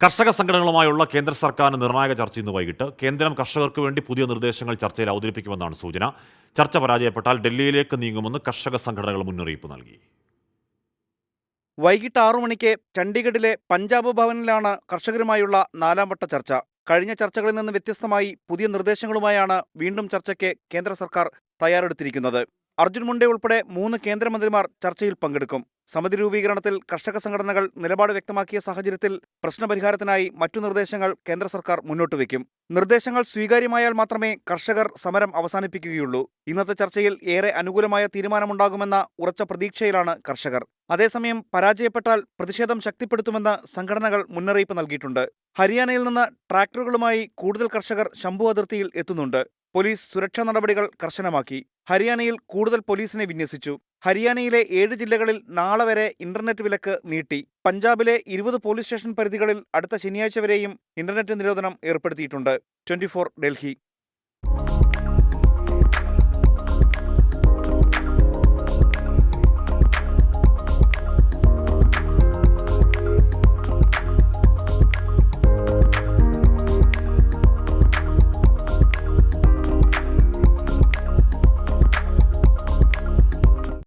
കർഷക സംഘടനകളുമായുള്ള കേന്ദ്ര സർക്കാരിന് നിർണായക ചർച്ച ഇന്ന് വൈകിട്ട്. കേന്ദ്രം കർഷകർക്ക് വേണ്ടി പുതിയ നിർദ്ദേശങ്ങൾ ചർച്ചയിൽ അവതരിപ്പിക്കുമെന്നാണ് സൂചന. ചർച്ച പരാജയപ്പെട്ടാൽ ഡൽഹിയിലേക്ക് നീങ്ങുമെന്ന് കർഷക സംഘടനകൾ മുന്നറിയിപ്പ് നൽകി. വൈകിട്ട് 6 മണിക്ക് ചണ്ഡീഗഡിലെ പഞ്ചാബ് ഭവനിലാണ് കർഷകരുമായുള്ള 4ാം വട്ട ചർച്ച. കഴിഞ്ഞ ചർച്ചകളിൽ നിന്ന് വ്യത്യസ്തമായി പുതിയ നിർദ്ദേശങ്ങളുമായാണ് വീണ്ടും ചർച്ചയ്ക്ക് കേന്ദ്ര സർക്കാർ തയ്യാറെടുത്തിരിക്കുന്നത്. അർജുൻ മുണ്ടെ ഉൾപ്പെടെ 3 കേന്ദ്രമന്ത്രിമാർ ചർച്ചയിൽ പങ്കെടുക്കും. സമിതി രൂപീകരണത്തിൽ കർഷക സംഘടനകൾ നിലപാട് വ്യക്തമാക്കിയ സാഹചര്യത്തിൽ പ്രശ്നപരിഹാരത്തിനായി മറ്റു നിർദ്ദേശങ്ങൾ കേന്ദ്ര സർക്കാർ മുന്നോട്ട് വയ്ക്കും. നിർദ്ദേശങ്ങൾ സ്വീകാര്യമായാൽ മാത്രമേ കർഷകർ സമരം അവസാനിപ്പിക്കുകയുള്ളൂ. ഇന്നത്തെ ചർച്ചയിൽ ഏറെ അനുകൂലമായ തീരുമാനമുണ്ടാകുമെന്ന ഉറച്ച പ്രതീക്ഷയിലാണ് കർഷകർ. അതേസമയം പരാജയപ്പെട്ടാൽ പ്രതിഷേധം ശക്തിപ്പെടുത്തുമെന്ന് സംഘടനകൾ മുന്നറിയിപ്പ് നൽകിയിട്ടുണ്ട്. ഹരിയാനയിൽ നിന്ന് ട്രാക്ടറുകളുമായി കൂടുതൽ കർഷകർ ശംഭു അതിർത്തിയിൽ എത്തുന്നുണ്ട്. പോലീസ് സുരക്ഷാ നടപടികൾ കർശനമാക്കി. ഹരിയാനയിൽ കൂടുതൽ പോലീസിനെ വിന്യസിച്ചു. ഹരിയാനയിലെ 7 ജില്ലകളിൽ നാളെ വരെ ഇന്റർനെറ്റ് വിലക്ക് നീട്ടി. പഞ്ചാബിലെ 20 പോലീസ് സ്റ്റേഷൻ പരിധികളിൽ അടുത്ത ശനിയാഴ്ച വരെയും ഇന്റർനെറ്റ് നിരോധനം ഏർപ്പെടുത്തിയിട്ടുണ്ട്. 24 ഡൽഹി.